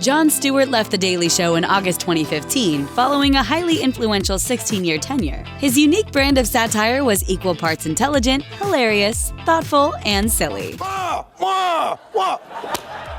Jon Stewart left The Daily Show in August 2015, following a highly influential 16-year tenure. His unique brand of satire was equal parts intelligent, hilarious, thoughtful, and silly.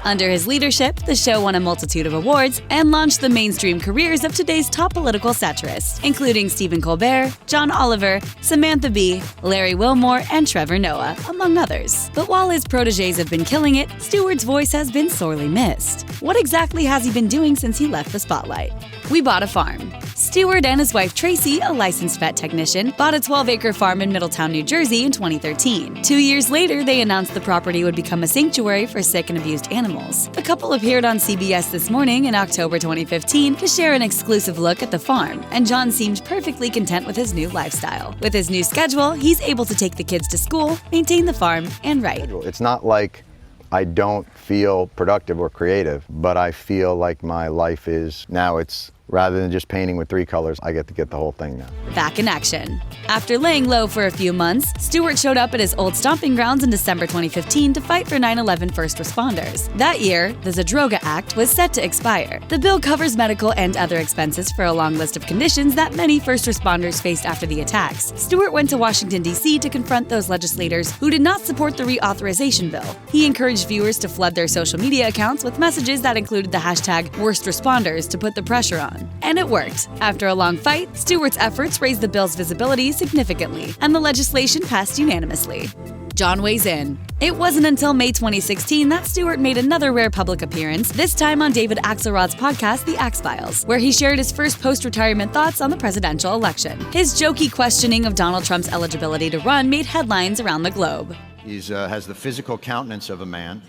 Under his leadership, the show won a multitude of awards and launched the mainstream careers of today's top political satirists, including Stephen Colbert, John Oliver, Samantha Bee, Larry Wilmore, and Trevor Noah, among others. But while his protégés have been killing it, Stewart's voice has been sorely missed. What exactly has he been doing since he left the spotlight? We bought a farm. Stewart and his wife Tracy, a licensed vet technician, bought a 12-acre farm in Middletown, New Jersey in 2013. 2 years later, they announced the property would become a sanctuary for sick and abused animals. The couple appeared on CBS This Morning in October 2015 to share an exclusive look at the farm, and Jon seemed perfectly content with his new lifestyle. With his new schedule, he's able to take the kids to school, maintain the farm, and write. It's not like I don't feel productive or creative, but I feel like my life is, now it's, rather than just painting with 3 colors, I get to get the whole thing now. Back in action. After laying low for a few months, Stewart showed up at his old stomping grounds in December 2015 to fight for 9/11 first responders. That year, the Zadroga Act was set to expire. The bill covers medical and other expenses for a long list of conditions that many first responders faced after the attacks. Stewart went to Washington, D.C. to confront those legislators who did not support the reauthorization bill. He encouraged viewers to flood their social media accounts with messages that included the hashtag worst responders to put the pressure on. And it worked. After a long fight, Stewart's efforts raised the bill's visibility significantly, and the legislation passed unanimously. Jon weighs in. It wasn't until May 2016 that Stewart made another rare public appearance, this time on David Axelrod's podcast, The Axe Files, where he shared his first post-retirement thoughts on the presidential election. His jokey questioning of Donald Trump's eligibility to run made headlines around the globe. He has the physical countenance of a man.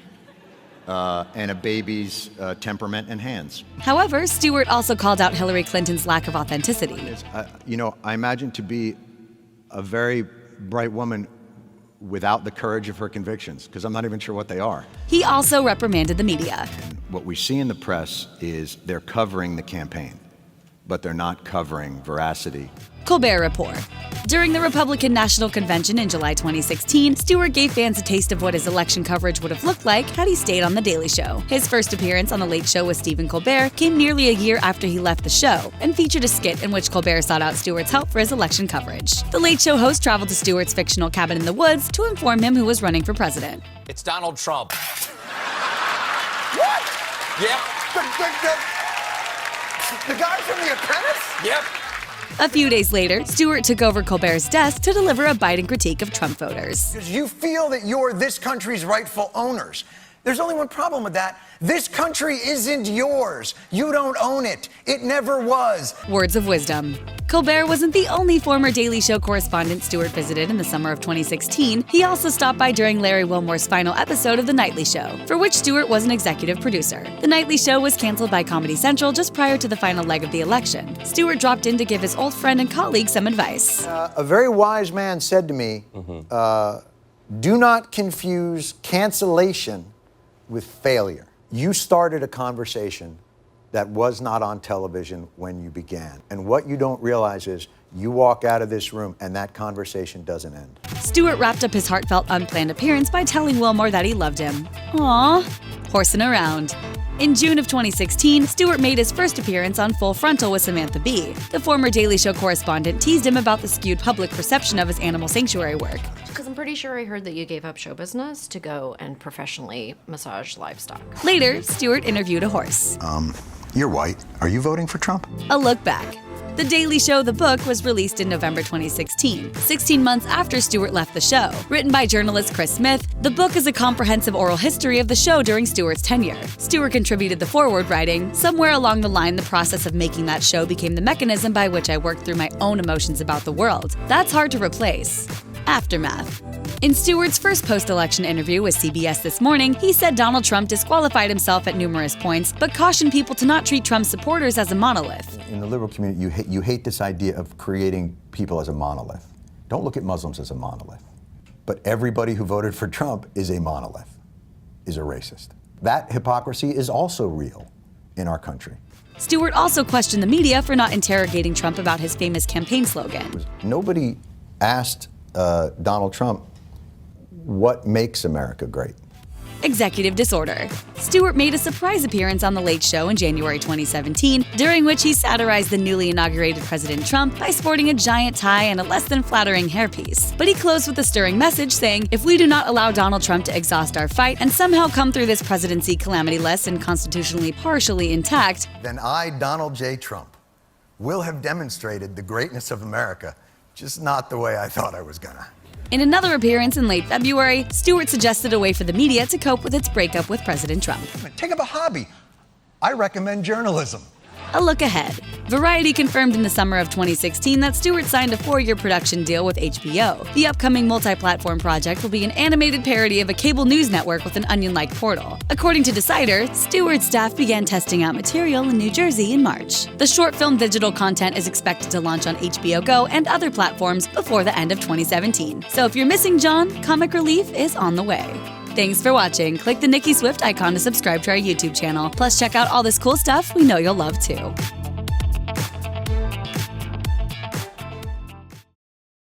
And a baby's temperament and hands. However, Stewart also called out Hillary Clinton's lack of authenticity. I imagine to be a very bright woman without the courage of her convictions, because I'm not even sure what they are. He also reprimanded the media. And what we see in the press is they're covering the campaign, but they're not covering veracity. Colbert Report. During the Republican National Convention in July 2016, Stewart gave fans a taste of what his election coverage would have looked like had he stayed on The Daily Show. His first appearance on The Late Show with Stephen Colbert came nearly a year after he left the show and featured a skit in which Colbert sought out Stewart's help for his election coverage. The Late Show host traveled to Stewart's fictional cabin in the woods to inform him who was running for president. It's Donald Trump. What? Yep. The guy from The Apprentice? Yep. A few days later, Stewart took over Colbert's desk to deliver a biting critique of Trump voters. You feel that you're this country's rightful owners. There's only one problem with that. This country isn't yours. You don't own it. It never was. Words of wisdom. Colbert wasn't the only former Daily Show correspondent Stewart visited in the summer of 2016. He also stopped by during Larry Wilmore's final episode of The Nightly Show, for which Stewart was an executive producer. The Nightly Show was canceled by Comedy Central just prior to the final leg of the election. Stewart dropped in to give his old friend and colleague some advice. A very wise man said to me, do not confuse cancellation with failure. You started a conversation that was not on television when you began. And what you don't realize is you walk out of this room and that conversation doesn't end. Stewart wrapped up his heartfelt unplanned appearance by telling Wilmore that he loved him. Aww. Horsing around. In June of 2016, Stewart made his first appearance on Full Frontal with Samantha Bee. The former Daily Show correspondent teased him about the skewed public perception of his animal sanctuary work. Because I'm pretty sure I heard that you gave up show business to go and professionally massage livestock. Later, Stewart interviewed a horse. You're white. Are you voting for Trump? A look back. The Daily Show, the book, was released in November 2016, 16 months after Stewart left the show. Written by journalist Chris Smith, the book is a comprehensive oral history of the show during Stewart's tenure. Stewart contributed the foreword, writing, "Somewhere along the line, the process of making that show became the mechanism by which I worked through my own emotions about the world. That's hard to replace." Aftermath. In Stewart's first post-election interview with CBS This Morning, he said Donald Trump disqualified himself at numerous points, but cautioned people to not treat Trump supporters as a monolith. In the liberal community, you hate this idea of creating people as a monolith. Don't look at Muslims as a monolith. But everybody who voted for Trump is a monolith, is a racist. That hypocrisy is also real in our country. Stewart also questioned the media for not interrogating Trump about his famous campaign slogan. Nobody asked Donald Trump what makes America great. executive disorder. Stewart made a surprise appearance on The Late Show in January 2017, during which he satirized the newly inaugurated President Trump by sporting a giant tie and a less than flattering hairpiece. But he closed with a stirring message saying, "If we do not allow Donald Trump to exhaust our fight and somehow come through this presidency calamity-less and constitutionally partially intact, then I, Donald J. Trump, will have demonstrated the greatness of America, just not the way I thought I was gonna." In another appearance in late February, Stewart suggested a way for the media to cope with its breakup with President Trump. Take up a hobby. I recommend journalism. A look ahead. Variety confirmed in the summer of 2016 that Stewart signed a 4-year production deal with HBO. The upcoming multi-platform project will be an animated parody of a cable news network with an Onion-like portal. According to Decider, Stewart's staff began testing out material in New Jersey in March. The short film digital content is expected to launch on HBO Go and other platforms before the end of 2017. So if you're missing Jon, comic relief is on the way. Thanks for watching. Click the Nicki Swift icon to subscribe to our YouTube channel. Plus, check out all this cool stuff we know you'll love too.